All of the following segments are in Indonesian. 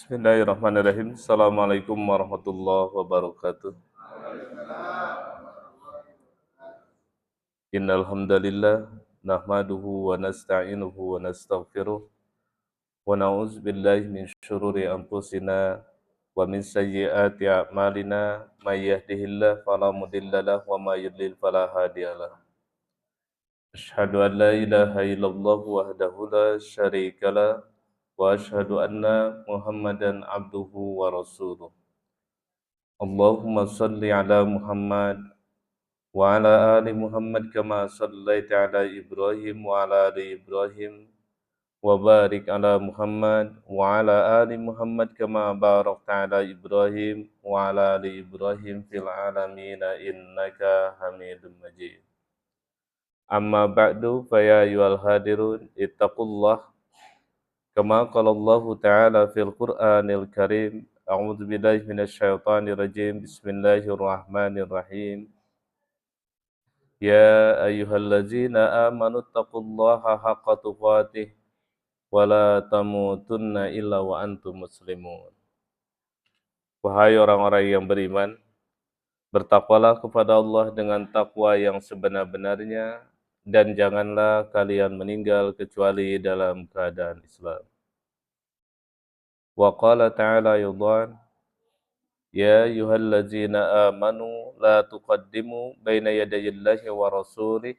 Bismillahirrahmanirrahim. Assalamualaikum warahmatullahi wabarakatuh. Innal hamdalillah nahmaduhu wa nasta'inuhu wa nastaghfiruh wa na'udzu billahi min syururi anfusina wa min sayyiati a'malina may yahdihillahu fala mudhillalah wa may yudlil fala hadiyalah. Asyhadu an la ilaha illallah wahdahu la syarikalah wa asyhadu anna Muhammadan abduhu wa rasuluh. Allahumma salli ala Muhammad wa ala ali Muhammad kama sallaita ala Ibrahim wa ala ali Ibrahim wa barik ala Muhammad wa ala ali Muhammad kama barakta ala Ibrahim wa ala ali Ibrahim fil alamin innaka Hamidum Majid. Amma ba'du fa ya ayyuhal hadirun ittaqullah kama qala Allah ta'ala fil Qur'anil Karim. A'udzu billahi minasyaitonir rajim. Bismillahirrahmanirrahim. Ya ayyuhallazina amanu taqullaha haqqa tuqatih wa la tamutunna illa wa antum muslimun. Wahai orang-orang yang beriman, bertakwalah kepada Allah dengan takwa yang sebenar-benarnya dan janganlah kalian meninggal kecuali dalam keadaan Islam. Wa qala ta'ala yudhan Ya ayyuhallazina amanu la tuqaddimu baina yadayillahi wa rasulih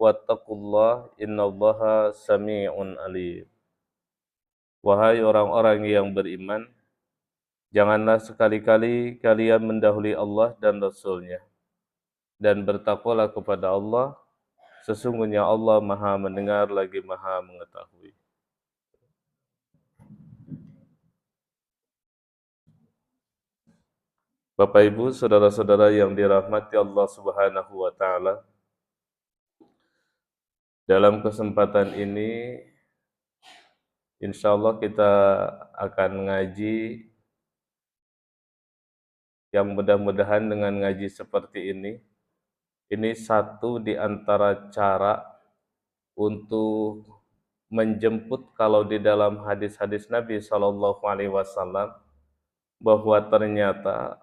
wattaqullah innallaha sami'un alim. Wahai orang-orang yang beriman, janganlah sekali-kali kalian mendahului Allah dan Rasul-Nya, dan bertakwalah kepada Allah, sesungguhnya Allah Maha mendengar lagi Maha mengetahui. Bapak Ibu, saudara-saudara yang dirahmati Allah Subhanahu wa taala. Dalam kesempatan ini insya Allah kita akan ngaji yang mudah-mudahan dengan ngaji seperti ini satu di antara cara untuk menjemput kalau di dalam hadis-hadis Nabi SAW bahwa ternyata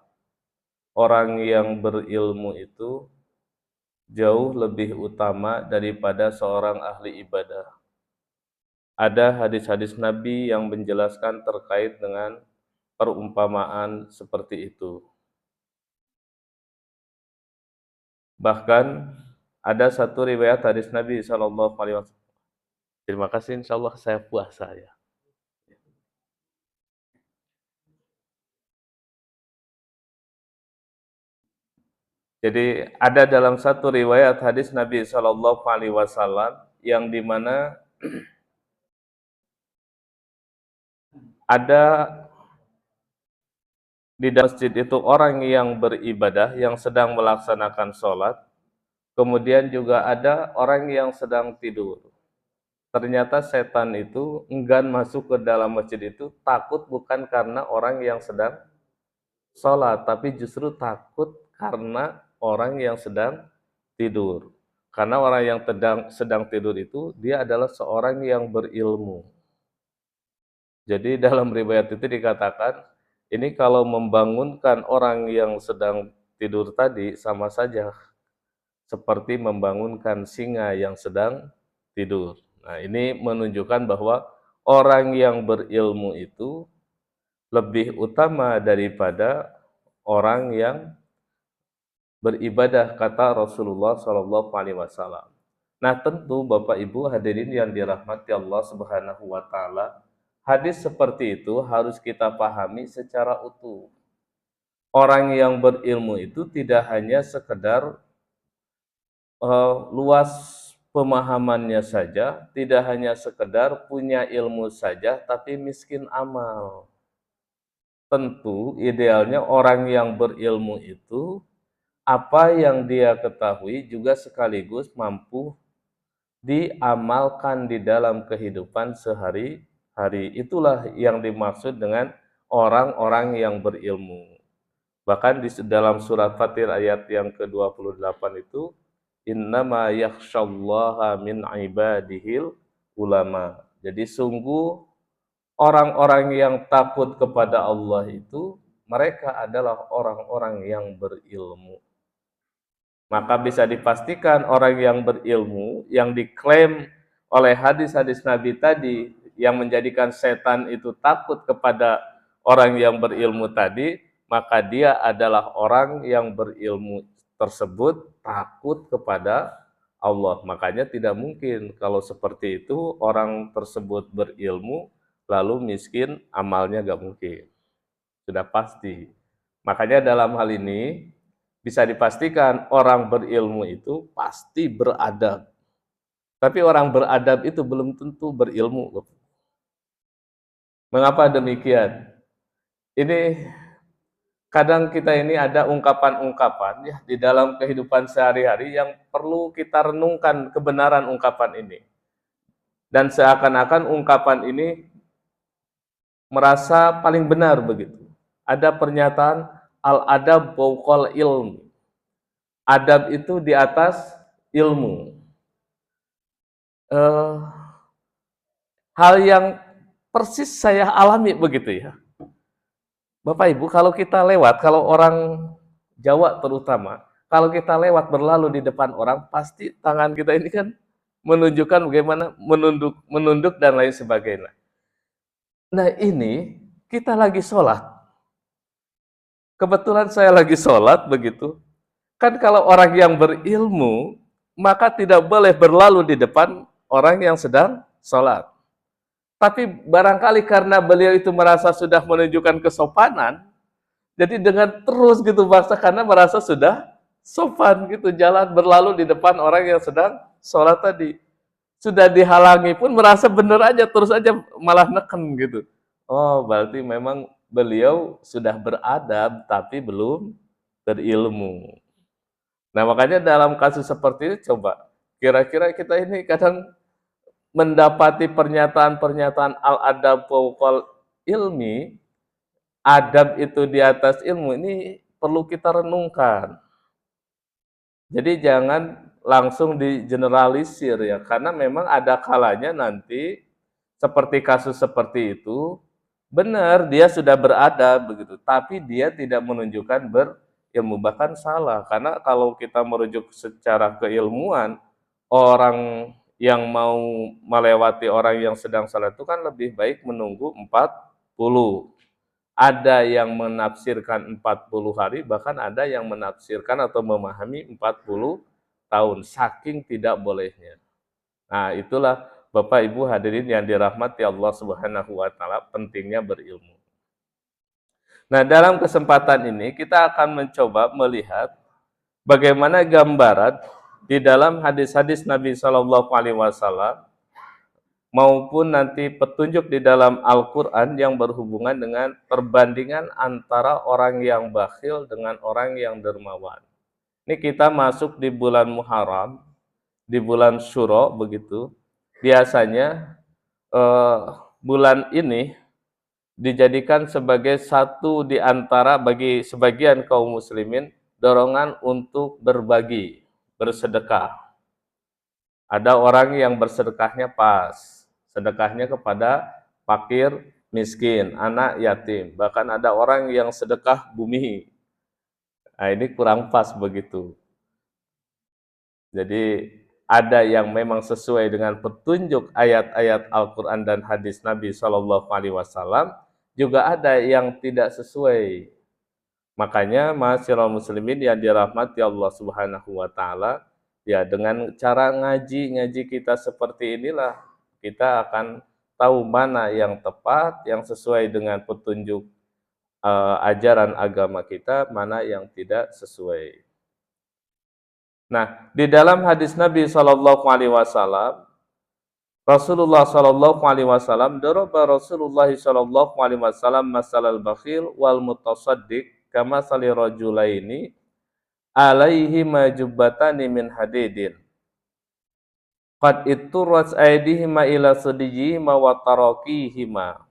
orang yang berilmu itu jauh lebih utama daripada seorang ahli ibadah. Ada hadis-hadis Nabi yang menjelaskan terkait dengan perumpamaan seperti itu. Bahkan ada satu riwayat hadis Nabi SAW. Terima kasih, insya Allah saya puasa ya. Jadi ada dalam satu riwayat hadis Nabi SAW yang dimana ada di dalam masjid itu orang yang beribadah, yang sedang melaksanakan sholat, kemudian juga ada orang yang sedang tidur. Ternyata setan itu enggan masuk ke dalam masjid itu, takut bukan karena orang yang sedang sholat, tapi justru takut karena orang yang sedang tidur. Karena orang yang sedang tidur itu, dia adalah seorang yang berilmu. Jadi dalam riwayat itu dikatakan, ini kalau membangunkan orang yang sedang tidur tadi, sama saja seperti membangunkan singa yang sedang tidur. Nah, ini menunjukkan bahwa orang yang berilmu itu lebih utama daripada orang yang beribadah, kata Rasulullah SAW. Nah, tentu Bapak Ibu hadirin yang dirahmati Allah Subhanahu wa taala, hadis seperti itu harus kita pahami secara utuh. Orang yang berilmu itu tidak hanya sekedar luas pemahamannya saja, tidak hanya sekedar punya ilmu saja, tapi miskin amal. Tentu idealnya orang yang berilmu itu apa yang dia ketahui juga sekaligus mampu diamalkan di dalam kehidupan sehari-hari. Itulah yang dimaksud dengan orang-orang yang berilmu. Bahkan di dalam surat Fatir ayat yang ke-28 itu, innama yakhsyallaha min ibadihil ulama. Jadi sungguh orang-orang yang takut kepada Allah itu mereka adalah orang-orang yang berilmu. Maka bisa dipastikan orang yang berilmu, yang diklaim oleh hadis-hadis Nabi tadi, yang menjadikan setan itu takut kepada orang yang berilmu tadi, maka dia adalah orang yang berilmu tersebut takut kepada Allah. Makanya tidak mungkin kalau seperti itu orang tersebut berilmu, lalu miskin, amalnya gak mungkin. Sudah pasti. Makanya dalam hal ini, bisa dipastikan orang berilmu itu pasti beradab. Tapi orang beradab itu belum tentu berilmu. Mengapa demikian? Ini kadang kita ini ada ungkapan-ungkapan ya di dalam kehidupan sehari-hari yang perlu kita renungkan kebenaran ungkapan ini. Dan seakan-akan ungkapan ini merasa paling benar begitu. Ada pernyataan al-adab fauqal ilm. Adab itu di atas ilmu. Hal yang persis saya alami begitu ya. Bapak Ibu, kalau kita lewat, kalau orang Jawa terutama, kalau kita lewat berlalu di depan orang, pasti tangan kita ini kan menunjukkan bagaimana menunduk dan lain sebagainya. Nah ini kita lagi sholat. Kebetulan saya lagi sholat begitu. Kan kalau orang yang berilmu, maka tidak boleh berlalu di depan orang yang sedang sholat. Tapi barangkali karena beliau itu merasa sudah menunjukkan kesopanan, jadi dengan terus gitu bangsa karena merasa sudah sopan gitu, jalan berlalu di depan orang yang sedang sholat tadi. Sudah dihalangi pun merasa benar aja, terus aja malah neken gitu. Oh, berarti memang beliau sudah beradab tapi belum berilmu. Nah, makanya dalam kasus seperti ini coba, kira-kira kita ini kadang mendapati pernyataan-pernyataan al-adab fauqal ilmi, adab itu di atas ilmu, ini perlu kita renungkan. Jadi jangan langsung digeneralisir ya, karena memang ada kalanya nanti seperti kasus seperti itu, benar dia sudah beradab begitu, tapi dia tidak menunjukkan berilmu, bahkan salah. Karena kalau kita merujuk secara keilmuan, orang yang mau melewati orang yang sedang salat itu kan lebih baik menunggu 40. Ada yang menafsirkan 40 hari, bahkan ada yang menafsirkan atau memahami 40 tahun, saking tidak bolehnya. Nah, itulah Bapak Ibu hadirin yang dirahmati Allah Subhanahu wa taala, pentingnya berilmu. Nah, dalam kesempatan ini kita akan mencoba melihat bagaimana gambaran di dalam hadis-hadis Nabi Shallallahu alaihi wasallam maupun nanti petunjuk di dalam Al-Qur'an yang berhubungan dengan perbandingan antara orang yang bakhil dengan orang yang dermawan. Ini kita masuk di bulan Muharram, di bulan Syuro begitu. Biasanya bulan ini dijadikan sebagai satu di antara bagi sebagian kaum muslimin dorongan untuk berbagi, bersedekah. Ada orang yang bersedekahnya pas, sedekahnya kepada fakir, miskin, anak yatim. Bahkan ada orang yang sedekah bumi. Nah, ini kurang pas begitu. Jadi ada yang memang sesuai dengan petunjuk ayat-ayat Al-Quran dan hadis Nabi Shallallahu alaihi wasallam, juga ada yang tidak sesuai. Makanya ma'asyiral muslimin yang dirahmati Allah Subhanahu wa taala, ya dengan cara ngaji kita seperti inilah kita akan tahu mana yang tepat, yang sesuai dengan petunjuk ajaran agama kita, mana yang tidak sesuai. Nah, di dalam hadis Nabi Shallallahu alaihi wasallam, Rasulullah Shallallahu alaihi wasallam, daraba Rasulullah Shallallahu alaihi wasallam masalal bakhil wal mutasaddiq kama sali rajulaini alaihi majubbatani min hadidin qad itturat aydihima ila sadijihima wa tarakihima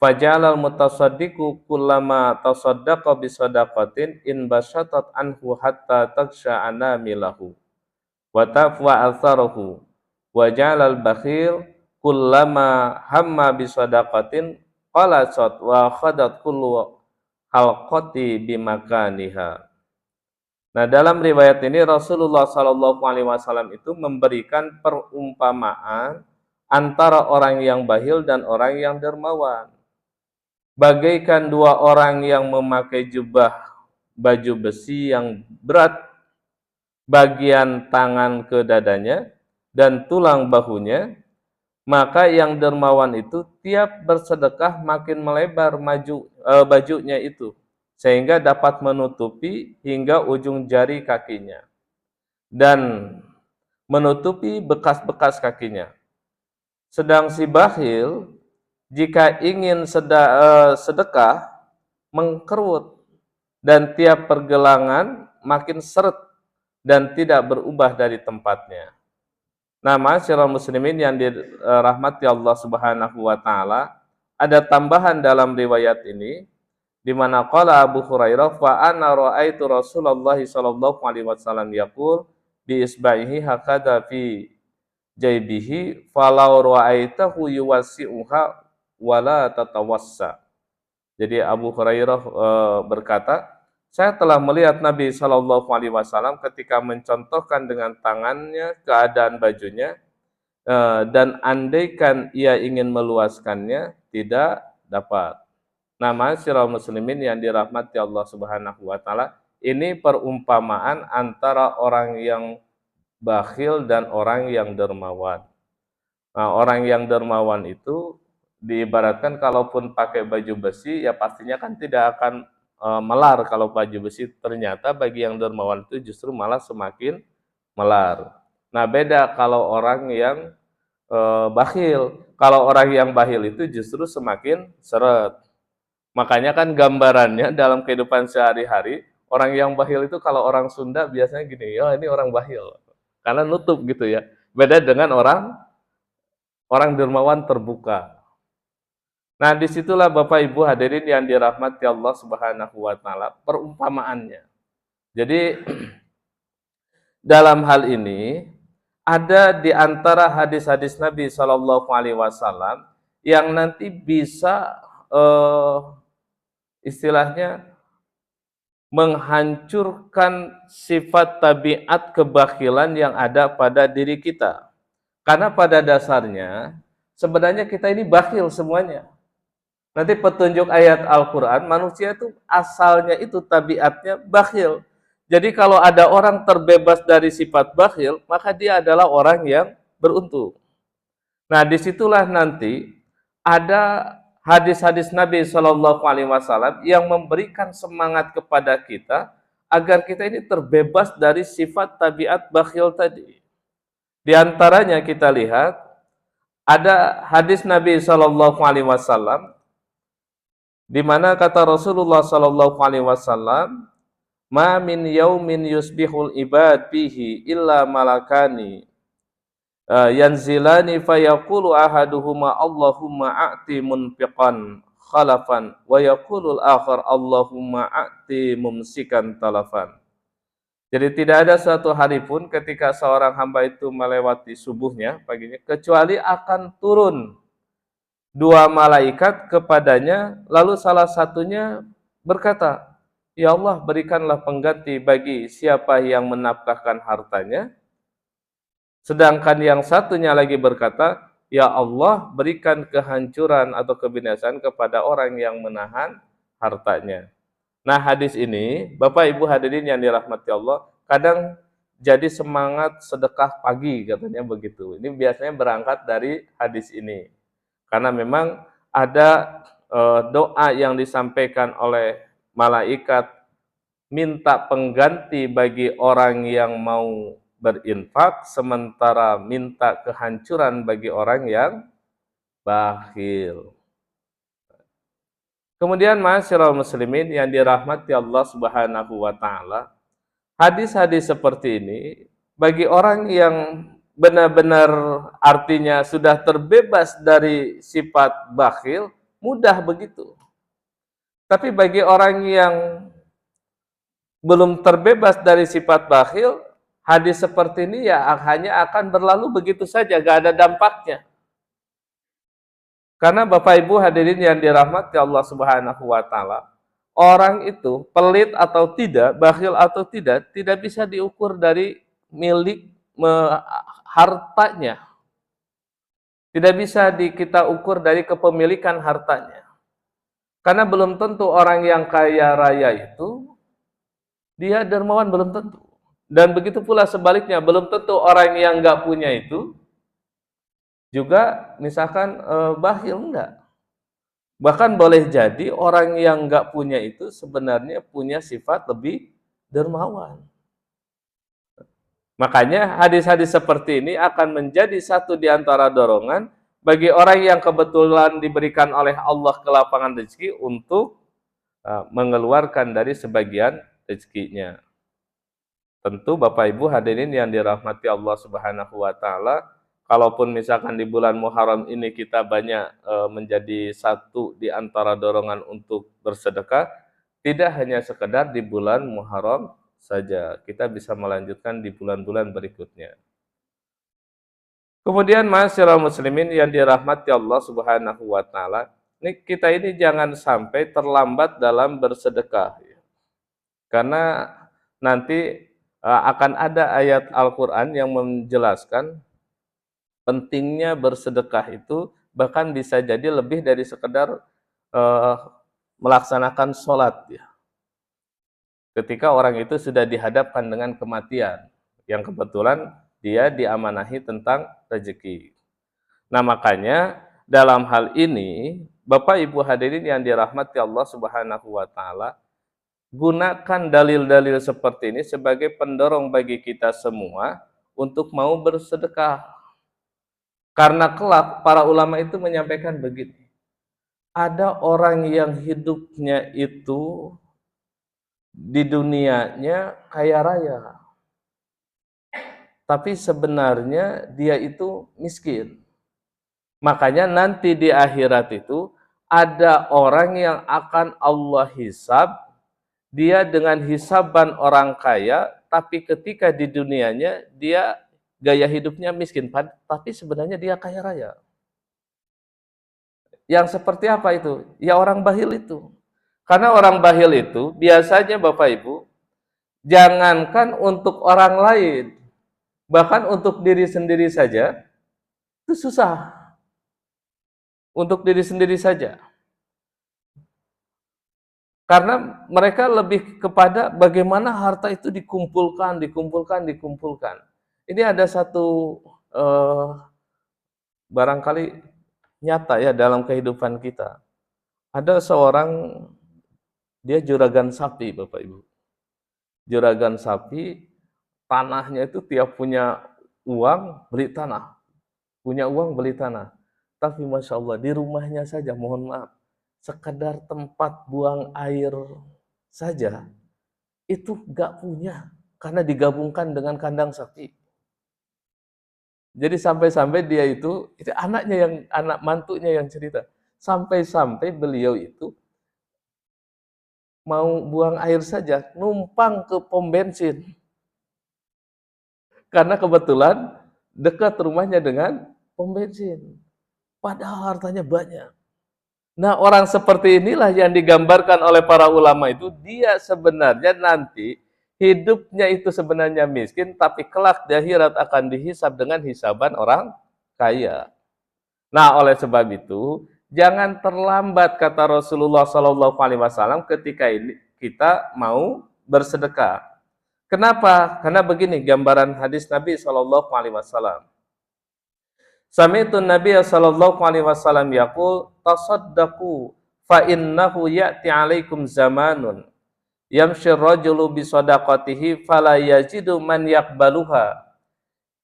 fajalal mutasaddiqu kullama tasaddaqa bisadaqatin in basyatat anhu hatta taksha anamilahu wa tafwa atharahu wa jalal bakhil kullama hamma bisadaqatin qalasat wa khadat kullu halqati bimakaniha. Nah, dalam riwayat ini Rasulullah Shallallahu Alaihi Wasallam itu memberikan perumpamaan antara orang yang bakhil dan orang yang dermawan. Bagaikan dua orang yang memakai jubah baju besi yang berat, bagian tangan ke dadanya dan tulang bahunya, maka yang dermawan itu tiap bersedekah makin melebar bajunya itu, sehingga dapat menutupi hingga ujung jari kakinya dan menutupi bekas-bekas kakinya. Sedang si bakhil jika ingin sedekah mengkerut dan tiap pergelangan makin seret dan tidak berubah dari tempatnya. Nah, ma'asyiral muslimin yang dirahmati Allah Subhanahu wa taala, ada tambahan dalam riwayat ini di mana qala Abu Hurairah fa ana ra'aitu Rasulullah sallallahu alaihi wasallam yaqul bi isba'ihi hakada fi jaibihi falau ra'aitahu yuwasi'uha wala tatawassa. Jadi Abu Hurairah berkata, saya telah melihat Nabi Shallallahu Alaihi Wasallam ketika mencontohkan dengan tangannya keadaan bajunya, dan andaikan ia ingin meluaskannya tidak dapat. Nah, ma'asyiral muslimin yang dirahmati Allah Subhanahu Wa Taala, ini perumpamaan antara orang yang bakhil dan orang yang dermawan. Nah, orang yang dermawan itu diibaratkan kalaupun pakai baju besi, ya pastinya kan tidak akan melar kalau baju besi. Ternyata bagi yang dermawan itu justru malah semakin melar. Nah, beda kalau orang yang bakhil. Kalau orang yang bakhil itu justru semakin seret. Makanya kan gambarannya dalam kehidupan sehari-hari, orang yang bakhil itu kalau orang Sunda biasanya gini, ya ini orang bakhil. Karena nutup gitu ya. Beda dengan orang dermawan terbuka. Nah, disitulah Bapak Ibu hadirin yang dirahmati Allah Subhanahu wa taala perumpamaannya. Jadi dalam hal ini ada di antara hadis-hadis Nabi Shallallahu Alaihi Wasallam yang nanti bisa istilahnya menghancurkan sifat tabiat kebakhilan yang ada pada diri kita. Karena pada dasarnya sebenarnya kita ini bakhil semuanya. Nanti petunjuk ayat Al-Quran, manusia itu asalnya itu tabiatnya bakhil. Jadi kalau ada orang terbebas dari sifat bakhil, maka dia adalah orang yang beruntung. Nah, disitulah nanti ada hadis-hadis Nabi Shallallahu Alaihi Wasallam yang memberikan semangat kepada kita agar kita ini terbebas dari sifat tabiat bakhil tadi. Di antaranya kita lihat ada hadis Nabi Shallallahu Alaihi Wasallam di mana kata Rasulullah Shallallahu Alaihi Wasallam, "Ma min yaumin yusbihul ibad bihi illa malakani yanzilani fayaqulu ahaduhuma Allahumma a'ti munfiqan khalafan wa yaqulul akhar Allahumma a'ti mumsikan talafan." Jadi tidak ada suatu hari pun ketika seorang hamba itu melewati subuhnya, paginya, kecuali akan turun dua malaikat kepadanya, lalu salah satunya berkata, "Ya Allah, berikanlah pengganti bagi siapa yang menafkahkan hartanya." Sedangkan yang satunya lagi berkata, "Ya Allah, berikan kehancuran atau kebinasaan kepada orang yang menahan hartanya." Nah, hadis ini, Bapak Ibu hadirin yang dirahmati Allah, kadang jadi semangat sedekah pagi, katanya begitu. Ini biasanya berangkat dari hadis ini. Karena memang ada doa yang disampaikan oleh malaikat minta pengganti bagi orang yang mau berinfak, sementara minta kehancuran bagi orang yang bakhil. Kemudian ma'asyiral muslimin yang dirahmati Allah Subhanahu wa taala, hadis-hadis seperti ini bagi orang yang benar-benar artinya sudah terbebas dari sifat bakhil, mudah begitu. Tapi bagi orang yang belum terbebas dari sifat bakhil, hadis seperti ini ya hanya akan berlalu begitu saja, gak ada dampaknya. Karena Bapak Ibu hadirin yang dirahmati Allah Subhanahu wa taala, orang itu pelit atau tidak, bakhil atau tidak bisa diukur dari milik hartanya. Tidak bisa kita ukur dari kepemilikan hartanya. Karena belum tentu orang yang kaya raya itu dia dermawan, belum tentu. Dan begitu pula sebaliknya, belum tentu orang yang nggak punya itu juga misalkan bakhil, enggak. Bahkan boleh jadi orang yang nggak punya itu sebenarnya punya sifat lebih dermawan. Makanya hadis-hadis seperti ini akan menjadi satu di antara dorongan bagi orang yang kebetulan diberikan oleh Allah kelapangan rezeki untuk mengeluarkan dari sebagian rezekinya. Tentu Bapak Ibu hadirin yang dirahmati Allah Subhanahu wa taala, kalaupun misalkan di bulan Muharram ini kita banyak menjadi satu di antara dorongan untuk bersedekah, tidak hanya sekedar di bulan Muharram saja, kita bisa melanjutkan di bulan-bulan berikutnya. Kemudian ma'asyiral muslimin yang dirahmati Allah Subhanahu wa taala, kita ini jangan sampai terlambat dalam bersedekah. Karena nanti akan ada ayat Al-Qur'an yang menjelaskan pentingnya bersedekah itu, bahkan bisa jadi lebih dari sekedar melaksanakan sholat ya. Ketika orang itu sudah dihadapkan dengan kematian, yang kebetulan dia diamanahi tentang rezeki. Nah makanya dalam hal ini, Bapak Ibu hadirin yang dirahmati Allah Subhanahu wa taala, gunakan dalil-dalil seperti ini sebagai pendorong bagi kita semua untuk mau bersedekah. Karena kelak para ulama itu menyampaikan begini, ada orang yang hidupnya itu di dunianya kaya raya, tapi sebenarnya dia itu miskin. Makanya nanti di akhirat itu ada orang yang akan Allah hisab, dia dengan hisaban orang kaya, tapi ketika di dunianya dia gaya hidupnya miskin, tapi sebenarnya dia kaya raya. Yang seperti apa itu? Ya orang bakhil itu. Karena orang bakhil itu biasanya Bapak Ibu, jangankan untuk orang lain, bahkan untuk diri sendiri saja, itu susah. Untuk diri sendiri saja. Karena mereka lebih kepada bagaimana harta itu dikumpulkan. Ini ada satu barangkali nyata ya dalam kehidupan kita. Ada seorang, dia juragan sapi Bapak Ibu. Juragan sapi, tanahnya itu tiap punya uang beli tanah. Punya uang beli tanah. Tapi Masya Allah di rumahnya saja, mohon maaf, sekedar tempat buang air saja itu gak punya karena digabungkan dengan kandang sapi. Jadi sampai-sampai dia itu anaknya anak mantunya yang cerita, sampai-sampai beliau itu mau buang air saja numpang ke pom bensin karena kebetulan dekat rumahnya dengan pom bensin, padahal hartanya banyak. Nah, orang seperti inilah yang digambarkan oleh para ulama itu, dia sebenarnya nanti hidupnya itu sebenarnya miskin, tapi kelak di akhirat akan dihisab dengan hisaban orang kaya. Nah, oleh sebab itu, jangan terlambat kata Rasulullah SAW ketika ini kita mau bersedekah. Kenapa? Karena begini gambaran hadis Nabi SAW. Sami'tu Nabi sallallahu alaihi wasallam yaqul tasaddaqu fa innahu ya'ti 'alaikum zamanun yamshi ar-rajulu bi shadaqatihi fala yajidu man yaqbaluha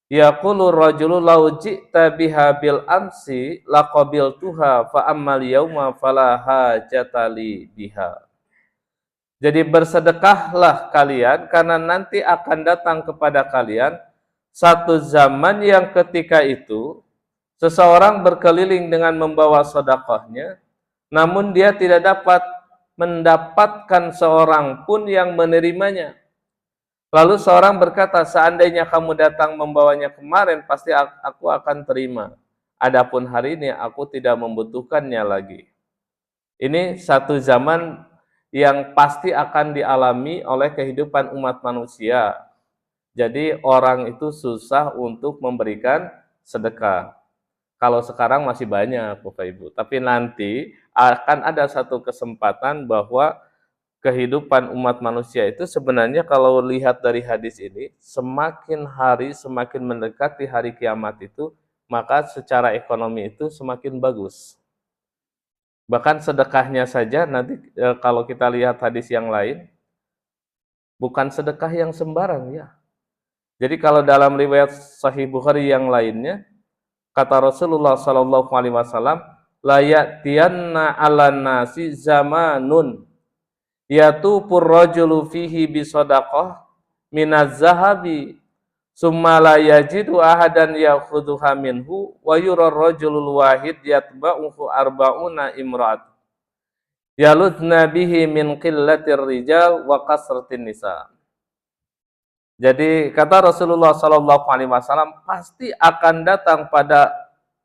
yaqulu ar-rajulu law ji'ta biha bil amsi laqabiltuha fa ammal yauma fala hajata li biha. Jadi bersedekahlah kalian karena nanti akan datang kepada kalian satu zaman yang ketika itu seseorang berkeliling dengan membawa sedekahnya, namun dia tidak dapat mendapatkan seorang pun yang menerimanya. Lalu seorang berkata, seandainya kamu datang membawanya kemarin, pasti aku akan terima. Adapun hari ini aku tidak membutuhkannya lagi. Ini satu zaman yang pasti akan dialami oleh kehidupan umat manusia. Jadi orang itu susah untuk memberikan sedekah. Kalau sekarang masih banyak Bapak Ibu, tapi nanti akan ada satu kesempatan bahwa kehidupan umat manusia itu sebenarnya kalau lihat dari hadis ini, semakin hari semakin mendekati hari kiamat itu, maka secara ekonomi itu semakin bagus. Bahkan sedekahnya saja nanti kalau kita lihat hadis yang lain, bukan sedekah yang sembarang ya. Jadi kalau dalam riwayat Sahih Bukhari yang lainnya, kata Rasulullah Shallallahu Alaihi Wasallam, la ya'tiyanna 'alan nasi zamanun yatupur rajulu fihi bisadaqah minaz zahabi summa la yajidu ahadan ya'khudhuha minhu wa yura rajulul wahid yatba'uhu arba'una imra'at yaludna bihi min qillatir rijal wa kasratin nisa. Jadi kata Rasulullah Shallallahu Alaihi Wasallam, pasti akan datang pada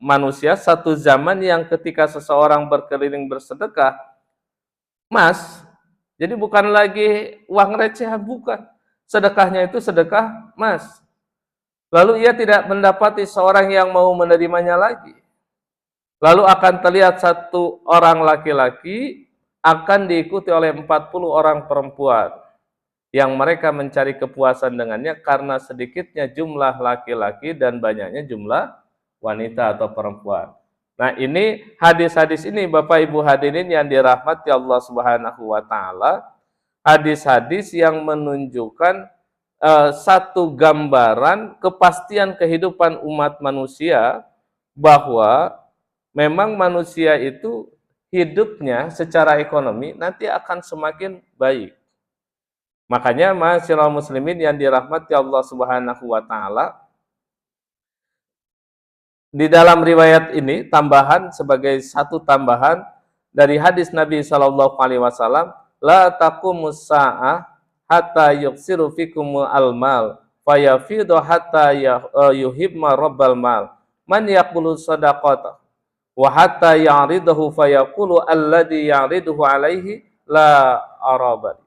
manusia satu zaman yang ketika seseorang berkeliling bersedekah, mas, jadi bukan lagi uang recehan, bukan. Sedekahnya itu sedekah mas. Lalu ia tidak mendapati seorang yang mau menerimanya lagi. Lalu akan terlihat satu orang laki-laki akan diikuti oleh 40 orang perempuan yang mereka mencari kepuasan dengannya karena sedikitnya jumlah laki-laki dan banyaknya jumlah wanita atau perempuan. Nah, ini hadis-hadis ini Bapak Ibu hadirin yang dirahmati Allah Subhanahu wa taala, hadis-hadis yang menunjukkan satu gambaran kepastian kehidupan umat manusia bahwa memang manusia itu hidupnya secara ekonomi nanti akan semakin baik. Makanya ma'asyiral muslimin yang dirahmati Allah Subhanahu wa taala, di dalam riwayat ini tambahan sebagai satu tambahan dari hadis Nabi sallallahu alaihi wasallam, la taqumus saa'ah hatta yuksiru fikumul almal fayafidu hatta yuhibma rabbal mal man yaqulu sadaqata wa hatta ya'ridahu fayaqulu alladhi ya'riduhu alaihi la arabani.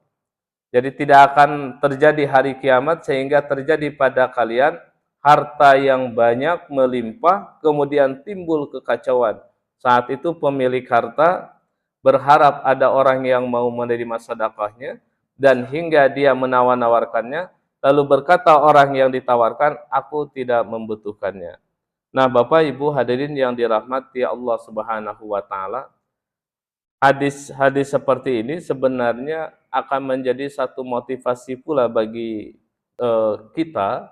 Jadi tidak akan terjadi hari kiamat sehingga terjadi pada kalian harta yang banyak melimpah, kemudian timbul kekacauan. Saat itu pemilik harta berharap ada orang yang mau menerima sedekahnya, dan hingga dia menawar-nawarkannya, lalu berkata orang yang ditawarkan, aku tidak membutuhkannya. Nah Bapak Ibu hadirin yang dirahmati Allah Subhanahu wa taala, hadis-hadis seperti ini sebenarnya akan menjadi satu motivasi pula bagi kita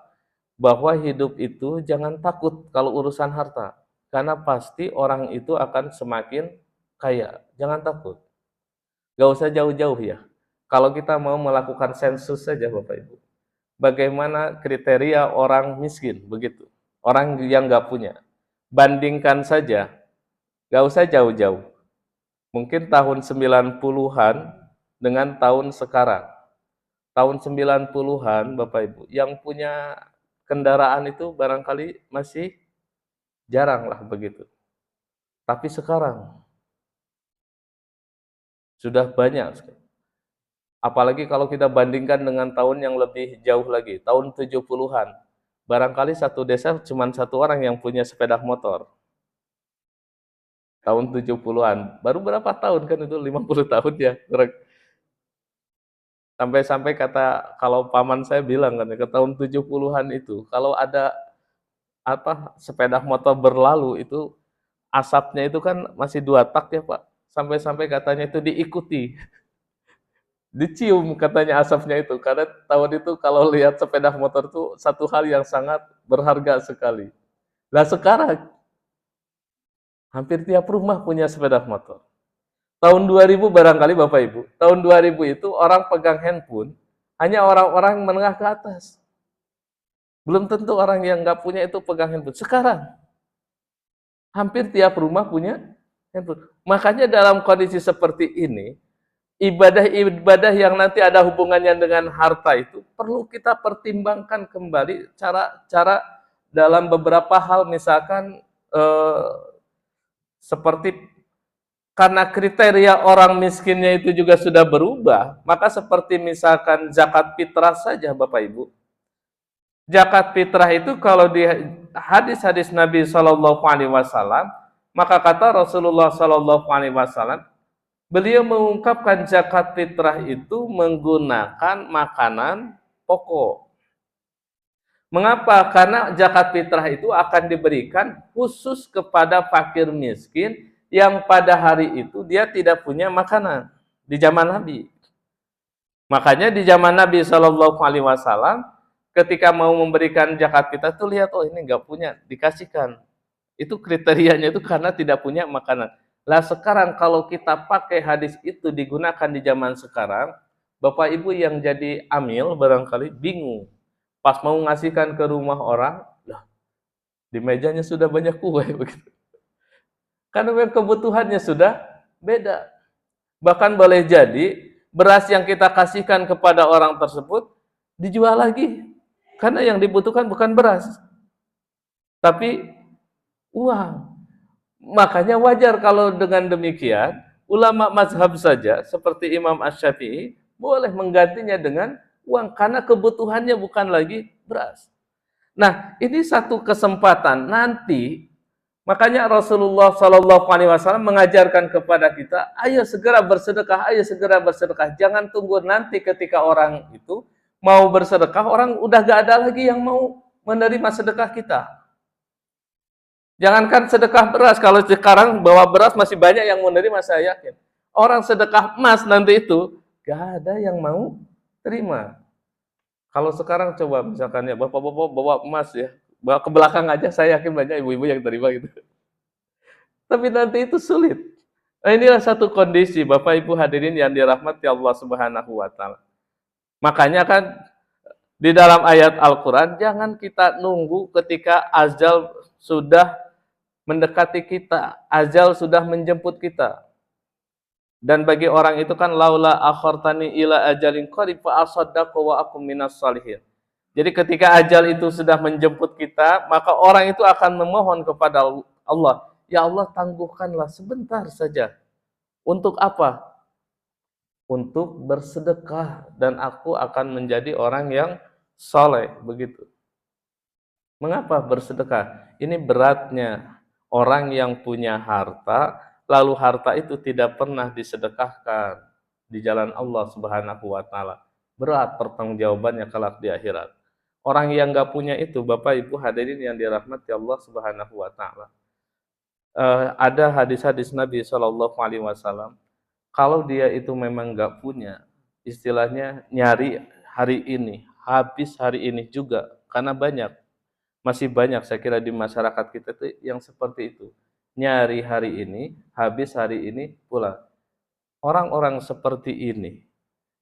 bahwa hidup itu jangan takut kalau urusan harta, karena pasti orang itu akan semakin kaya. Jangan takut. Gak usah jauh-jauh ya. Kalau kita mau melakukan sensus saja Bapak Ibu, bagaimana kriteria orang miskin begitu, orang yang gak punya. Bandingkan saja, gak usah jauh-jauh. Mungkin tahun 90-an dengan tahun sekarang. Tahun 90-an Bapak Ibu, yang punya kendaraan itu barangkali masih jarang lah begitu. Tapi sekarang sudah banyak. Apalagi kalau kita bandingkan dengan tahun yang lebih jauh lagi, tahun 70-an. Barangkali satu desa cuma satu orang yang punya sepeda motor. Tahun 70-an, baru berapa tahun kan itu, 50 tahun ya. Sampai-sampai kata, kalau paman saya bilang kan, ke tahun 70-an itu, kalau ada sepeda motor berlalu itu, asapnya itu kan masih 2 tak ya Pak. Sampai-sampai katanya itu diikuti. Dicium katanya asapnya itu, karena tahun itu kalau lihat sepeda motor itu satu hal yang sangat berharga sekali. Nah sekarang, hampir tiap rumah punya sepeda motor. Tahun 2000 barangkali Bapak Ibu, tahun 2000 itu orang pegang handphone hanya orang-orang menengah ke atas. Belum tentu orang yang nggak punya itu pegang handphone. Sekarang, hampir tiap rumah punya handphone. Makanya dalam kondisi seperti ini, ibadah-ibadah yang nanti ada hubungannya dengan harta itu perlu kita pertimbangkan kembali cara-cara dalam beberapa hal, misalkan eh, seperti karena kriteria orang miskinnya itu juga sudah berubah, maka seperti misalkan zakat fitrah saja Bapak Ibu. Zakat fitrah itu kalau di hadis-hadis Nabi Shallallahu Alaihi Wasallam, maka kata Rasulullah Shallallahu Alaihi Wasallam, beliau mengungkapkan zakat fitrah itu menggunakan makanan pokok. Mengapa? Karena zakat fitrah itu akan diberikan khusus kepada fakir miskin yang pada hari itu dia tidak punya makanan di zaman Nabi. Makanya di zaman Nabi Shallallahu Alaihi Wasallam ketika mau memberikan zakat fitrah tuh lihat, oh ini nggak punya, dikasihkan. Itu kriterianya itu karena tidak punya makanan. Lah sekarang kalau kita pakai hadis itu digunakan di zaman sekarang, Bapak Ibu yang jadi amil barangkali bingung. Pas mau ngasihkan ke rumah orang, lah di mejanya sudah banyak kue begitu. Karena memang kebutuhannya sudah beda. Bahkan boleh jadi beras yang kita kasihkan kepada orang tersebut dijual lagi. Karena yang dibutuhkan bukan beras, tapi uang. Makanya wajar kalau dengan demikian, ulama mazhab saja seperti Imam Asy-Syafi'i boleh menggantinya dengan uang karena kebutuhannya bukan lagi beras. Nah, ini satu kesempatan nanti, makanya Rasulullah Shallallahu Alaihi Wasallam mengajarkan kepada kita, ayo segera bersedekah, ayo segera bersedekah. Jangan tunggu nanti ketika orang itu mau bersedekah, orang udah gak ada lagi yang mau menerima sedekah kita. Jangankan sedekah beras, kalau sekarang bawa beras masih banyak yang menerima, saya yakin. Orang sedekah emas nanti itu gak ada yang mau terima. Kalau sekarang coba misalkan ya bapak-bapak bawa emas ya, bawa ke belakang aja, saya yakin banyak ibu-ibu yang terima gitu. Tapi nanti itu sulit. Nah, inilah satu kondisi Bapak Ibu hadirin yang dirahmati Allah Subhanahu wa taala. Makanya kan di dalam ayat Al-Qur'an jangan kita nunggu ketika ajal sudah mendekati kita, ajal sudah menjemput kita. Dan bagi orang itu kan laula akhartani ila ajalin qarib fa asaddaqu wa akum minas shalihin. Jadi ketika ajal itu sudah menjemput kita, maka orang itu akan memohon kepada Allah, ya Allah tangguhkanlah sebentar saja. Untuk apa? Untuk bersedekah dan aku akan menjadi orang yang soleh, begitu. Mengapa bersedekah? Ini beratnya orang yang punya harta, lalu harta itu tidak pernah disedekahkan di jalan Allah Subhanahu wa taala. Berat pertanggungjawabannya kelak di akhirat. Orang yang nggak punya itu, Bapak Ibu hadirin yang dirahmati Allah Subhanahu wa taala. Ada hadis-hadis Nabi Shallallahu alaihi wasallam, kalau dia itu memang nggak punya, istilahnya nyari hari ini, habis hari ini juga, karena masih banyak saya kira di masyarakat kita itu yang seperti itu. Nyari hari ini, habis hari ini pula. Orang-orang seperti ini,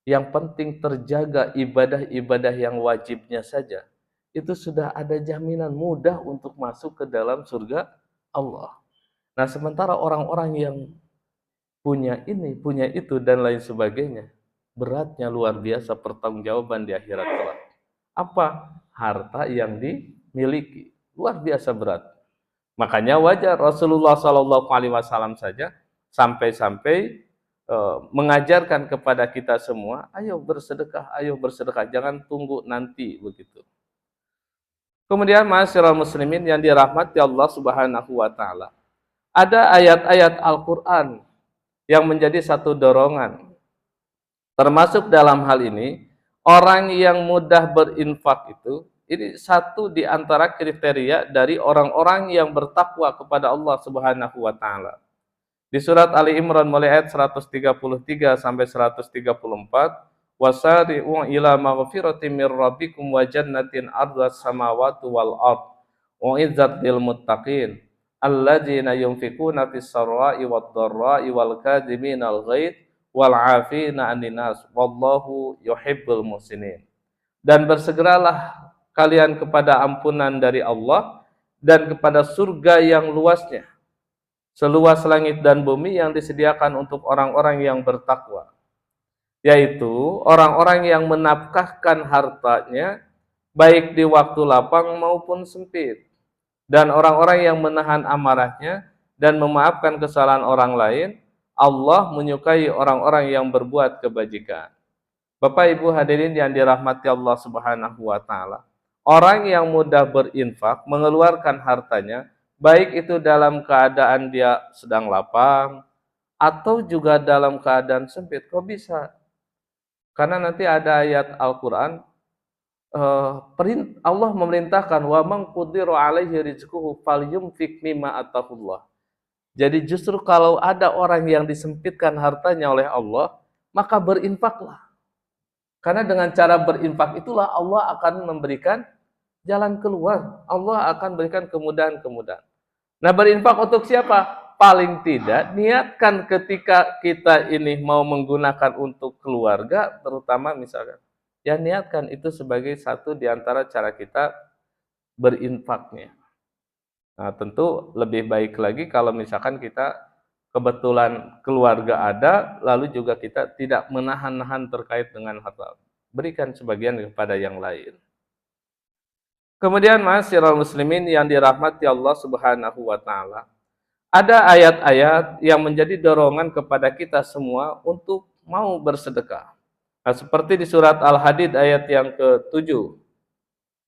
yang penting terjaga ibadah-ibadah yang wajibnya saja, itu sudah ada jaminan mudah untuk masuk ke dalam surga Allah. Nah, sementara orang-orang yang punya ini, punya itu, dan lain sebagainya, beratnya luar biasa pertanggungjawaban di akhirat kelak. Apa? Harta yang dimiliki. Luar biasa berat. Makanya wajar Rasulullah Shallallahu Alaihi Wasallam saja sampai-sampai mengajarkan kepada kita semua, ayo bersedekah, jangan tunggu nanti begitu. Kemudian ma'asyiral muslimin yang dirahmati Allah Subhanahu wa taala. Ada ayat-ayat Al-Qur'an yang menjadi satu dorongan. Termasuk dalam hal ini, orang yang mudah berinfak itu, ini satu di antara kriteria dari orang-orang yang bertakwa kepada Allah Subhanahu wa taala. Di surat Ali Imran mulai ayat 133 sampai 134, wasari'u ila maghfiratin mir rabbikum wa jannatin ardhas samawati wal ard u'izzat lil muttaqin alladzina yunfikuna fis sarra'i wad dharra'i wal kadhiminal ghaidh wal 'afina 'anil nas wallahu yuhibbul muhsinin. Dan bersegeralah kalian kepada ampunan dari Allah dan kepada surga yang luasnya, seluas langit dan bumi yang disediakan untuk orang-orang yang bertakwa, yaitu orang-orang yang menafkahkan hartanya baik di waktu lapang maupun sempit, dan orang-orang yang menahan amarahnya dan memaafkan kesalahan orang lain, Allah menyukai orang-orang yang berbuat kebajikan. Bapak Ibu hadirin yang dirahmati Allah Subhanahu wa taala. Orang yang mudah berinfak, mengeluarkan hartanya, baik itu dalam keadaan dia sedang lapang atau juga dalam keadaan sempit. Kok bisa? Karena nanti ada ayat Al-Qur'an, Allah memerintahkan wa man qudira alaihi rizquhu falyumfik mimma atahullah. Jadi justru kalau ada orang yang disempitkan hartanya oleh Allah, maka berinfaklah. Karena dengan cara berinfak itulah Allah akan memberikan jalan keluar. Allah akan berikan kemudahan-kemudahan. Nah, berinfak untuk siapa? Paling tidak niatkan ketika kita ini mau menggunakan untuk keluarga, terutama misalkan, ya niatkan itu sebagai satu di antara cara kita berinfaknya. Nah, tentu lebih baik lagi kalau misalkan kita kebetulan keluarga ada, lalu juga kita tidak menahan-nahan terkait dengan harta. Berikan sebagian kepada yang lain. Kemudian ma'asyiral muslimin yang dirahmati Allah Subhanahu wa taala. Ada ayat-ayat yang menjadi dorongan kepada kita semua untuk mau bersedekah. Nah, seperti di surat Al-Hadid ayat yang ke-7.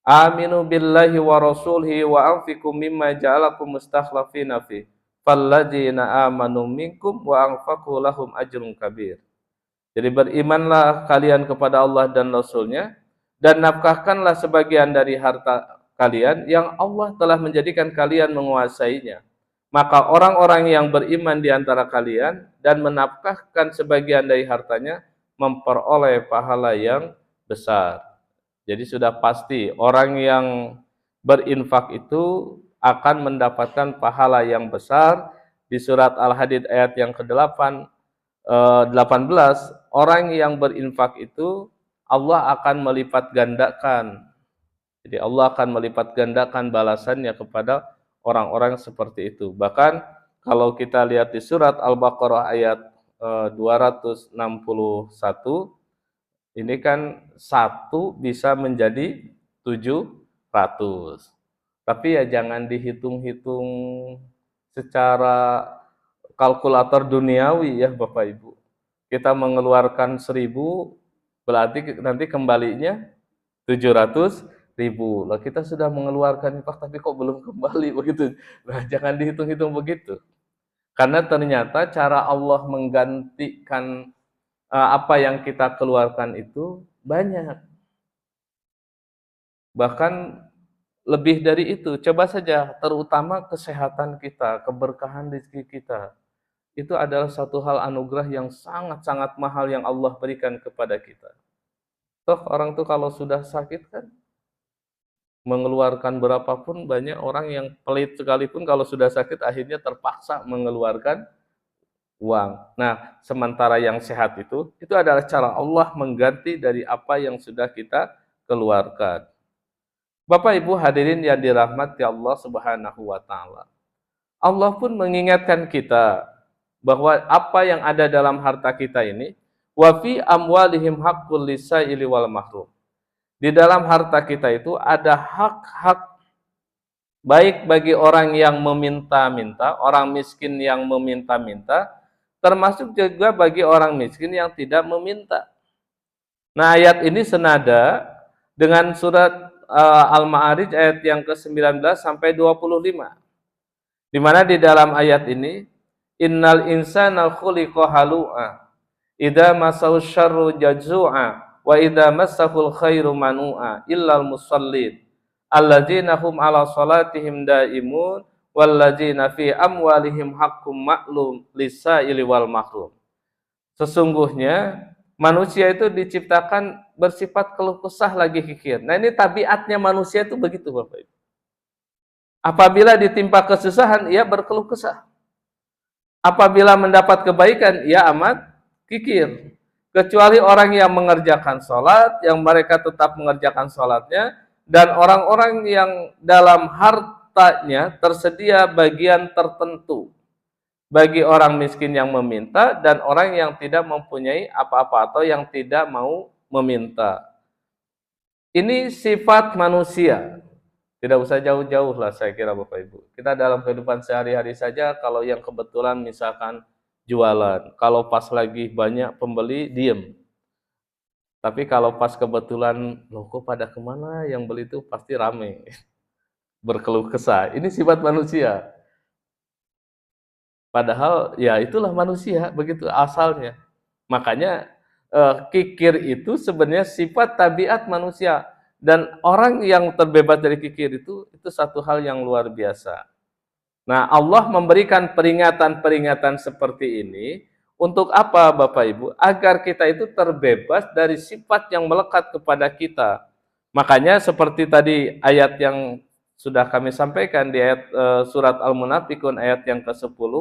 Aminu billahi wa rasulihi wa anfiqu mimma ja'alakum mustakhlafina fi. Falladzina amanu minkum wa anfaqu lahum ajrun kabir. Jadi berimanlah kalian kepada Allah dan Rasul-Nya dan nafkahkanlah sebagian dari harta kalian yang Allah telah menjadikan kalian menguasainya. Maka orang-orang yang beriman di antara kalian dan menafkahkan sebagian dari hartanya memperoleh pahala yang besar. Jadi sudah pasti orang yang berinfak itu akan mendapatkan pahala yang besar. Di surat Al-Hadid ayat yang ke-8 18, orang yang berinfak itu Allah akan melipat gandakan. Jadi Allah akan melipat gandakan balasannya kepada orang-orang seperti itu. Bahkan kalau kita lihat di surat Al-Baqarah ayat 261, ini kan 1 bisa menjadi 700. Tapi ya jangan dihitung-hitung secara kalkulator duniawi ya Bapak Ibu. Kita mengeluarkan 1000, berarti nanti kembalinya 700.000. Lah kita sudah mengeluarkan infak tapi kok belum kembali begitu. Nah, jangan dihitung-hitung begitu. Karena ternyata cara Allah menggantikan apa yang kita keluarkan itu banyak. Bahkan lebih dari itu, coba saja terutama kesehatan kita, keberkahan rezeki kita. Itu adalah satu hal anugerah yang sangat-sangat mahal yang Allah berikan kepada kita. Toh orang tuh kalau sudah sakit kan mengeluarkan berapapun, banyak orang yang pelit sekalipun kalau sudah sakit akhirnya terpaksa mengeluarkan uang. Nah, sementara yang sehat itu adalah cara Allah mengganti dari apa yang sudah kita keluarkan. Bapak Ibu hadirin yang dirahmati Allah Subhanahu wa taala. Allah pun mengingatkan kita bahwa apa yang ada dalam harta kita ini, wa fi amwalihim haqqul lisaili wal mahrum. Di dalam harta kita itu ada hak-hak baik bagi orang yang meminta-minta, orang miskin yang meminta-minta, termasuk juga bagi orang miskin yang tidak meminta. Nah, ayat ini senada dengan surat Al-Ma'arij ayat yang ke-19 sampai 25. Di mana di dalam ayat ini, innal insana khuliqa halu'a, idza massahu syarru jazua, wa idza massahul khairu manu'a, illal musallin, alladzina hum ala salatihim daimun, walladzina fi amwalihim haqqum ma'lum lis-sa'ili wal mahrum. Sesungguhnya manusia itu diciptakan bersifat keluh kesah lagi kikir. Nah, ini tabiatnya manusia itu begitu Bapak Ibu. Apabila ditimpa kesusahan, ia berkeluh kesah. Apabila mendapat kebaikan, ia amat kikir. Kecuali orang yang mengerjakan sholat, yang mereka tetap mengerjakan sholatnya, dan orang-orang yang dalam hartanya tersedia bagian tertentu bagi orang miskin yang meminta dan orang yang tidak mempunyai apa-apa atau yang tidak mau meminta. Ini sifat manusia. Tidak usah jauh-jauh lah saya kira Bapak Ibu. Kita dalam kehidupan sehari-hari saja kalau yang kebetulan misalkan jualan, kalau pas lagi banyak pembeli diem. Tapi kalau pas kebetulan, loh kok pada kemana yang beli itu pasti rame, berkeluh kesah. Ini sifat manusia. Padahal ya itulah manusia, begitu asalnya. Makanya kikir itu sebenarnya sifat tabiat manusia. Dan orang yang terbebas dari kikir itu satu hal yang luar biasa. Nah, Allah memberikan peringatan-peringatan seperti ini untuk apa Bapak Ibu? Agar kita itu terbebas dari sifat yang melekat kepada kita. Makanya seperti tadi ayat yang sudah kami sampaikan di ayat surat Al-Munafikun ayat yang ke-10,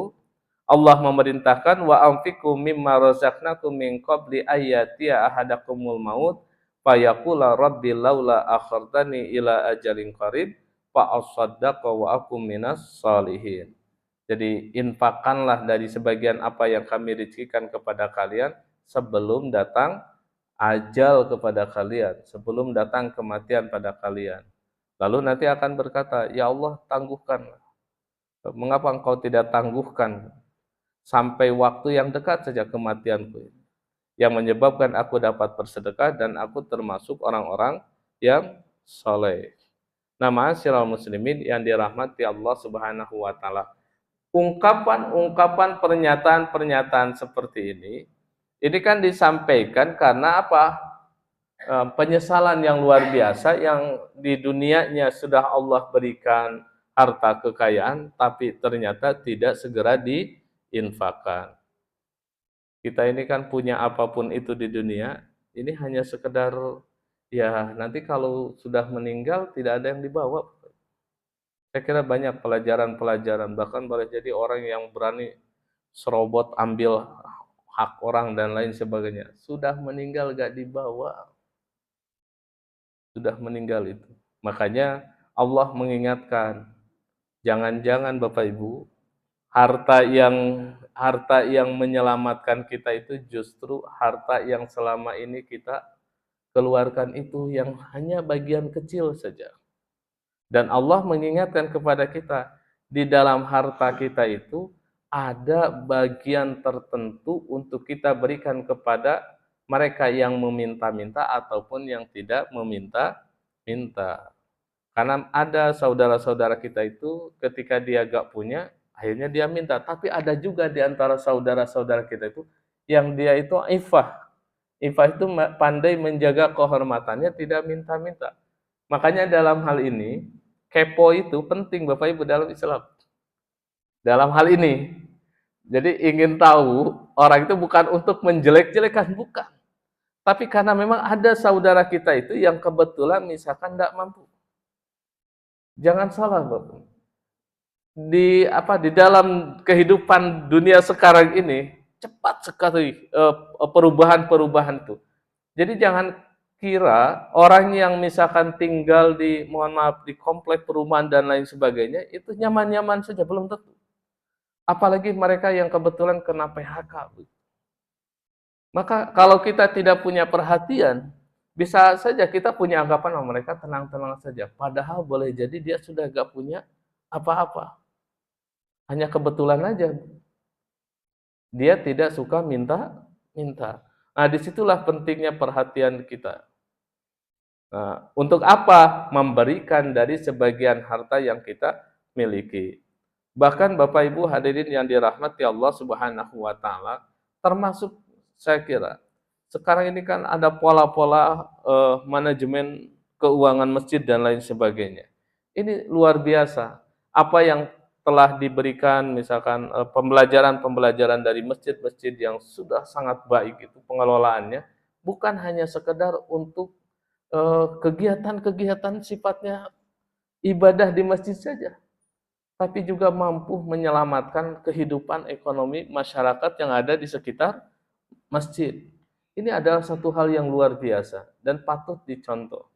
Allah memerintahkan wa anfiqu mimma razaqnakum min qabli ayyatiya ahadakumul maut fayaqula rabbi laula akhartani ila ajalin qarib fa asaddaqa wa akum minas salihin. Jadi infakkanlah dari sebagian apa yang kami rezekikan kepada kalian sebelum datang ajal kepada kalian, sebelum datang kematian pada kalian. Lalu nanti akan berkata, ya Allah tangguhkanlah. Mengapa engkau tidak tangguhkan sampai waktu yang dekat saja kematianku, yang menyebabkan aku dapat bersedekah dan aku termasuk orang-orang yang soleh. Nah, ma'asyiral muslimin yang dirahmati Allah Subhanahu wa taala. Ungkapan-ungkapan pernyataan-pernyataan seperti ini kan disampaikan karena apa? Penyesalan yang luar biasa yang di dunianya sudah Allah berikan harta kekayaan, tapi ternyata tidak segera diinfakkan. Kita ini kan punya apapun itu di dunia, ini hanya sekedar ya nanti kalau sudah meninggal tidak ada yang dibawa. Saya kira banyak pelajaran-pelajaran, bahkan boleh jadi orang yang berani serobot ambil hak orang dan lain sebagainya. Sudah meninggal gak dibawa. Sudah meninggal itu. Makanya Allah mengingatkan, jangan-jangan Bapak Ibu, harta yang menyelamatkan kita itu justru harta yang selama ini kita keluarkan itu yang hanya bagian kecil saja. Dan Allah mengingatkan kepada kita, di dalam harta kita itu ada bagian tertentu untuk kita berikan kepada mereka yang meminta-minta ataupun yang tidak meminta-minta. Karena ada saudara-saudara kita itu ketika dia gak punya, akhirnya dia minta. Tapi ada juga di antara saudara-saudara kita itu yang dia itu ifah. Ifah itu pandai menjaga kehormatannya, tidak minta-minta. Makanya dalam hal ini, kepo itu penting Bapak Ibu dalam Islam. Dalam hal ini. Jadi ingin tahu orang itu bukan untuk menjelek-jelekan, bukan. Tapi karena memang ada saudara kita itu yang kebetulan misalkan tidak mampu. Jangan salah Bapak. Di dalam kehidupan dunia sekarang ini cepat sekali perubahan-perubahan itu. Jadi jangan kira orang yang misalkan tinggal di di komplek perumahan dan lain sebagainya itu nyaman-nyaman saja, belum tentu. Apalagi mereka yang kebetulan kena PHK. Maka kalau kita tidak punya perhatian, bisa saja kita punya anggapan mereka tenang-tenang saja. Padahal boleh jadi dia sudah gak punya apa-apa. Hanya kebetulan aja dia tidak suka minta. Nah, disitulah pentingnya perhatian kita. Nah, untuk apa? Memberikan dari sebagian harta yang kita miliki. Bahkan Bapak Ibu hadirin yang dirahmati Allah Subhanahu wa taala, termasuk saya kira sekarang ini kan ada pola-pola manajemen keuangan masjid dan lain sebagainya. Ini luar biasa. Apa yang telah diberikan misalkan pembelajaran-pembelajaran dari masjid-masjid yang sudah sangat baik itu pengelolaannya bukan hanya sekedar untuk kegiatan-kegiatan sifatnya ibadah di masjid saja, tapi juga mampu menyelamatkan kehidupan ekonomi masyarakat yang ada di sekitar masjid. Ini adalah satu hal yang luar biasa dan patut dicontoh.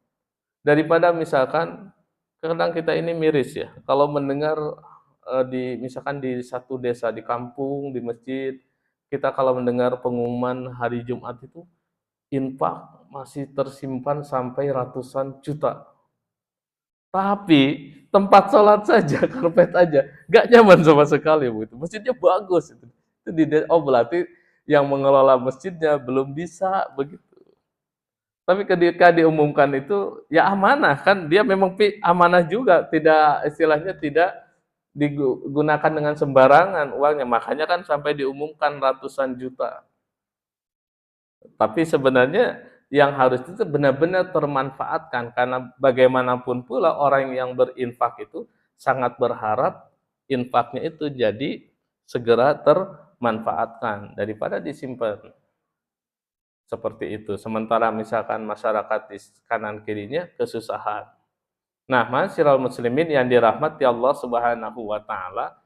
Daripada misalkan kadang kita ini miris ya, kalau mendengar misalkan di satu desa, di kampung, di masjid, kita kalau mendengar pengumuman hari Jumat itu infak masih tersimpan sampai ratusan juta. Tapi tempat sholat saja, karpet aja, nggak nyaman sama sekali Bu itu. Masjidnya bagus itu. Oh berarti yang mengelola masjidnya belum bisa begitu. Tapi ketika diumumkan itu ya amanah kan, dia memang amanah juga, tidak istilahnya tidak digunakan dengan sembarangan uangnya. Makanya kan sampai diumumkan ratusan juta. Tapi sebenarnya yang harus itu benar-benar termanfaatkan, karena bagaimanapun pula orang yang berinfak itu sangat berharap infaknya itu jadi segera termanfaatkan daripada disimpan seperti itu. Sementara misalkan masyarakat di kanan kirinya kesusahan. Nah, masyiral muslimin yang dirahmati Allah Subhanahu wa taala,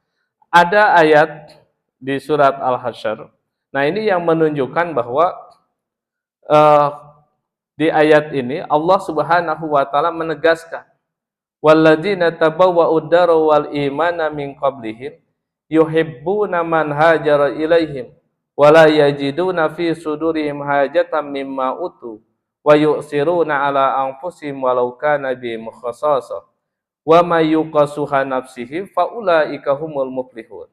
ada ayat di surat Al-Hasyr. Nah, ini yang menunjukkan bahwa uh, di ayat ini Allah Subhanahu wa taala menegaskan, walladzina tabawwa'ud dara wal imana min qablihim yuhibbuna man hajara ilaihim wala yajiduna fi sudurihim hajatan mimma utu wa yu'siruna ala anfusihim walau kana bihim khassasah wa may yuqasuha nafsihi faulaika humul muflihun.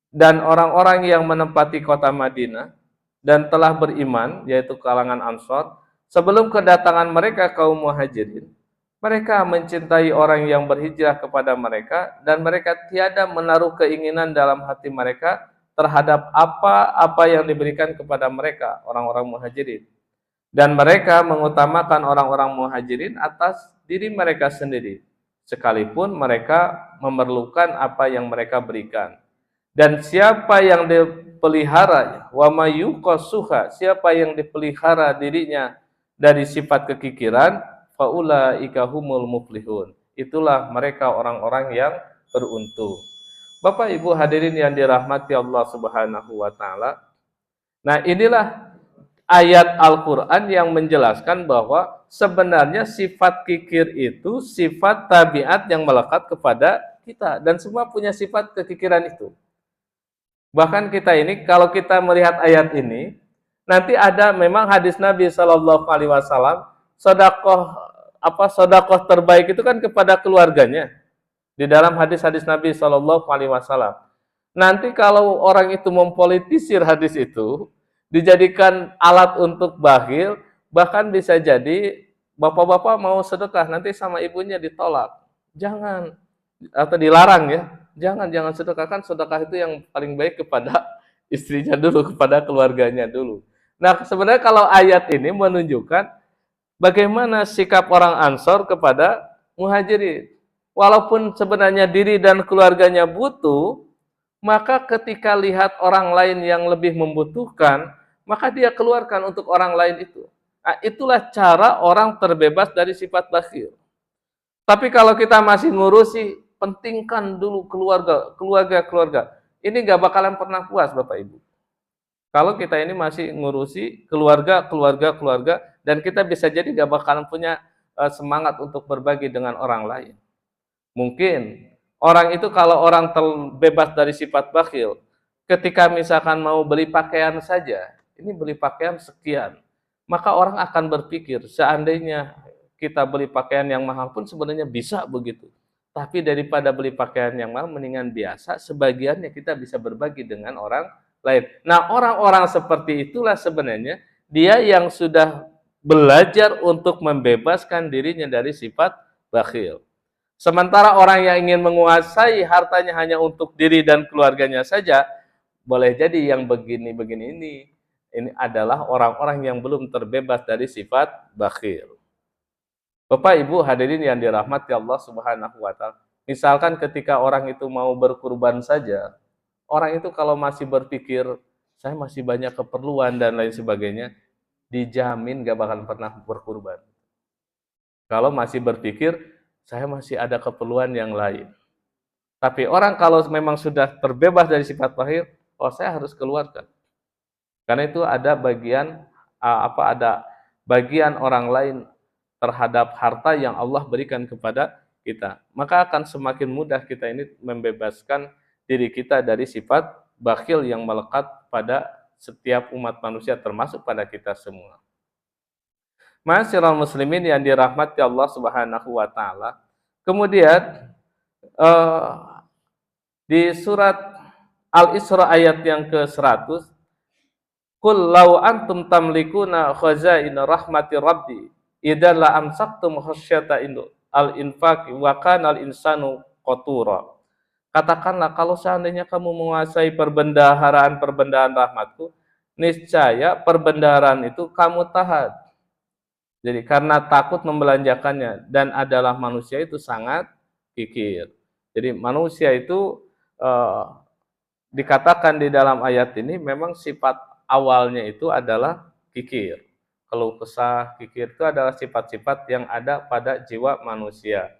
Dan orang-orang yang menempati kota Madinah dan telah beriman, yaitu kalangan Ansor, sebelum kedatangan mereka kaum Muhajirin, mereka mencintai orang yang berhijrah kepada mereka dan mereka tiada menaruh keinginan dalam hati mereka terhadap apa-apa yang diberikan kepada mereka, orang-orang Muhajirin. Dan mereka mengutamakan orang-orang Muhajirin atas diri mereka sendiri, sekalipun mereka memerlukan apa yang mereka berikan. Dan siapa yang dipelihara, wa mayyuqasuha, siapa yang dipelihara dirinya dari sifat kekikiran, faulaika humul muflihun. Itulah mereka orang-orang yang beruntung. Bapak Ibu hadirin yang dirahmati Allah Subhanahu wa taala. Nah, inilah ayat Al-Qur'an yang menjelaskan bahwa sebenarnya sifat kikir itu sifat tabiat yang melekat kepada kita dan semua punya sifat kekikiran itu. Bahkan kita ini kalau kita melihat ayat ini, nanti ada memang hadis Nabi Shallallahu Alaihi Wasallam, sodakoh terbaik itu kan kepada keluarganya. Di dalam hadis-hadis Nabi Shallallahu Alaihi Wasallam. Nanti kalau orang itu mempolitisir hadis itu, dijadikan alat untuk bakhil, bahkan bisa jadi bapak-bapak mau sedekah nanti sama ibunya ditolak. Jangan, atau dilarang ya. Jangan sedekahkan, sedekah itu yang paling baik kepada istrinya dulu, kepada keluarganya dulu. Nah, sebenarnya kalau ayat ini menunjukkan bagaimana sikap orang Ansor kepada Muhajirin. Walaupun sebenarnya diri dan keluarganya butuh, maka ketika lihat orang lain yang lebih membutuhkan, maka dia keluarkan untuk orang lain itu. Nah, itulah cara orang terbebas dari sifat bakhil. Tapi kalau kita masih ngurusi, pentingkan dulu keluarga. Ini nggak bakalan pernah puas Bapak Ibu. Kalau kita ini masih ngurusi keluarga, dan kita bisa jadi nggak bakalan punya semangat untuk berbagi dengan orang lain. Mungkin orang itu kalau orang terbebas dari sifat bakhil, ketika misalkan mau beli pakaian saja, ini beli pakaian sekian, maka orang akan berpikir seandainya kita beli pakaian yang mahal pun sebenarnya bisa begitu. Tapi daripada beli pakaian yang mahal, mendingan biasa, sebagiannya kita bisa berbagi dengan orang lain. Nah, orang-orang seperti itulah sebenarnya dia yang sudah belajar untuk membebaskan dirinya dari sifat bakhil. Sementara orang yang ingin menguasai hartanya hanya untuk diri dan keluarganya saja, boleh jadi yang begini-begini ini adalah orang-orang yang belum terbebas dari sifat bakhil. Bapak Ibu hadirin yang dirahmati Allah Subhanahu wa taala. Misalkan ketika orang itu mau berkurban saja, orang itu kalau masih berpikir saya masih banyak keperluan dan lain sebagainya, dijamin gak bakalan pernah berkurban. Kalau masih berpikir saya masih ada keperluan yang lain. Tapi orang kalau memang sudah terbebas dari sifat bakhil, saya harus keluarkan. Karena itu ada bagian orang lain terhadap harta yang Allah berikan kepada kita. Maka akan semakin mudah kita ini membebaskan diri kita dari sifat bakhil yang melekat pada setiap umat manusia, termasuk pada kita semua. Masyiral muslimin yang dirahmati Allah Subhanahu wa taala. Kemudian eh, di surat Al-Isra ayat yang ke-100, Qul law antum tamlikuna khazaina rahmati rabbi idzal la amsaktum khasyata al-infaqi wa kana al-insanu qatura. Katakanlah kalau seandainya kamu menguasai perbendaharaan-perbendaharaan rahmatku, niscaya perbendaharaan itu kamu tahan. Jadi karena takut membelanjakannya dan adalah manusia itu sangat kikir. Jadi manusia itu eh, dikatakan di dalam ayat ini memang sifat awalnya itu adalah kikir. Keluh kesah, kikir itu adalah sifat-sifat yang ada pada jiwa manusia.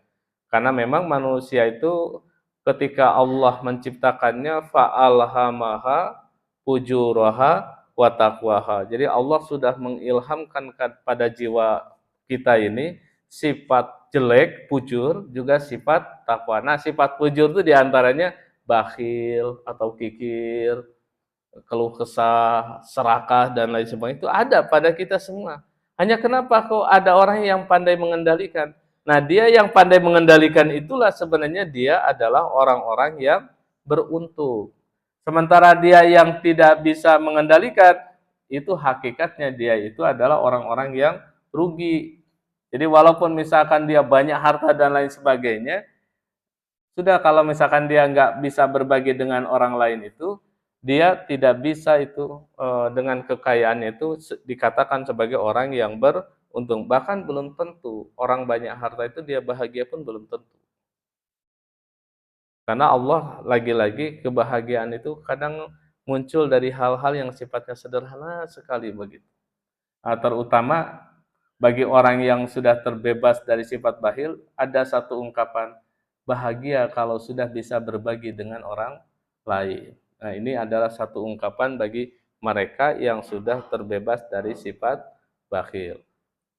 Karena memang manusia itu ketika Allah menciptakannya fa'alhamaha fujuraha wa taqwaha. Jadi Allah sudah mengilhamkan pada jiwa kita ini sifat jelek, fujur, juga sifat takwa. Nah, sifat fujur itu diantaranya bakhil atau kikir, keluh kesah, serakah, dan lain sebagainya. Itu ada pada kita semua. Hanya kenapa kok ada orang yang pandai mengendalikan? Nah, dia yang pandai mengendalikan itulah sebenarnya dia adalah orang-orang yang beruntung. Sementara dia yang tidak bisa mengendalikan, itu hakikatnya dia itu adalah orang-orang yang rugi. Jadi walaupun misalkan dia banyak harta dan lain sebagainya, sudah kalau misalkan dia nggak bisa berbagi dengan orang lain itu, dia tidak bisa itu dengan kekayaannya itu dikatakan sebagai orang yang beruntung. Bahkan belum tentu orang banyak harta itu dia bahagia pun belum tentu. Karena Allah lagi-lagi kebahagiaan itu kadang muncul dari hal-hal yang sifatnya sederhana sekali begitu. Terutama bagi orang yang sudah terbebas dari sifat bakhil, ada satu ungkapan bahagia kalau sudah bisa berbagi dengan orang lain. Nah, ini adalah satu ungkapan bagi mereka yang sudah terbebas dari sifat bakhil.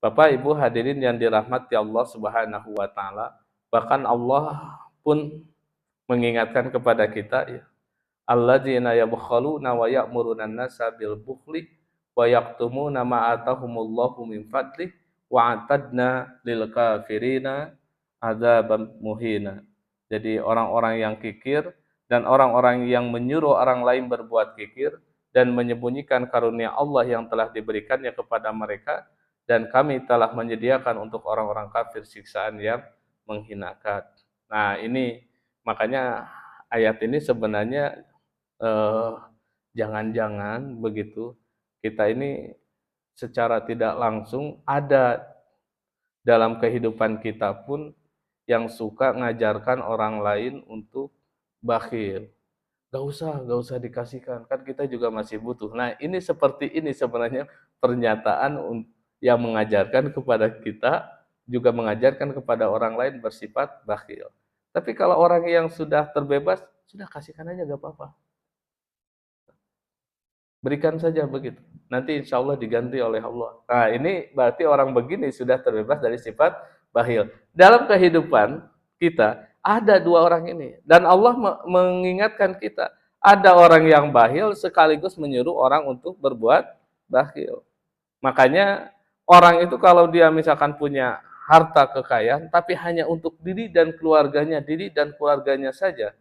Bapak Ibu hadirin yang dirahmati Allah Subhanahu wa taala, bahkan Allah pun mengingatkan kepada kita ya, alladzina yabkhaluna wa ya'muruna an-nasa bil bukhli wa yaktumuna ma atahumullahu min fadli wa atadna lil kafirina adzaban muhina. Jadi orang-orang yang kikir dan orang-orang yang menyuruh orang lain berbuat kikir dan menyembunyikan karunia Allah yang telah diberikannya kepada mereka, dan kami telah menyediakan untuk orang-orang kafir siksaan yang menghinakan. Nah, ini makanya ayat ini sebenarnya jangan-jangan begitu kita ini secara tidak langsung ada dalam kehidupan kita pun yang suka ngajarkan orang lain untuk bakhil. Gak usah dikasihkan, kan kita juga masih butuh. Nah, ini seperti ini sebenarnya pernyataan yang mengajarkan kepada kita, juga mengajarkan kepada orang lain bersifat bakhil. Tapi kalau orang yang sudah terbebas, sudah kasihkan aja gak apa-apa. Berikan saja begitu. Nanti insya Allah diganti oleh Allah. Nah, ini berarti orang begini sudah terbebas dari sifat bakhil. Dalam kehidupan kita, ada dua orang ini. Dan Allah mengingatkan kita. Ada orang yang bakhil sekaligus menyuruh orang untuk berbuat bakhil. Makanya orang itu kalau dia misalkan punya harta kekayaan, tapi hanya untuk diri dan keluarganya saja,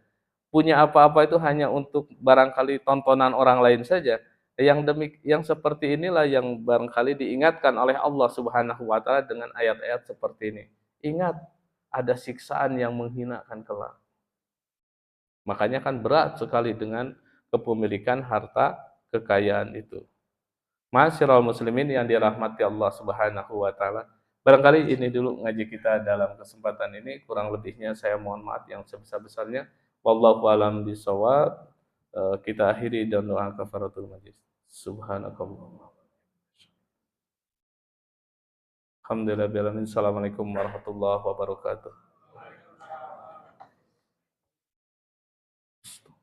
punya apa-apa itu hanya untuk barangkali tontonan orang lain saja. Yang seperti inilah yang barangkali diingatkan oleh Allah Subhanahu wa taala dengan ayat-ayat seperti ini. Ingat, ada siksaan yang menghinakan kelak. Makanya kan berat sekali dengan kepemilikan harta kekayaan itu. Ma'asyiral muslimin yang dirahmati Allah Subhanahu wa taala. Barangkali ini dulu ngaji kita dalam kesempatan ini, kurang lebihnya saya mohon maaf yang sebesar-besarnya. Wallahu a'lam bishawab. Kita akhiri dengan doa kafaratul majlis. Subhanakallah. Alhamdulillah. Assalamualaikum warahmatullahi wabarakatuh.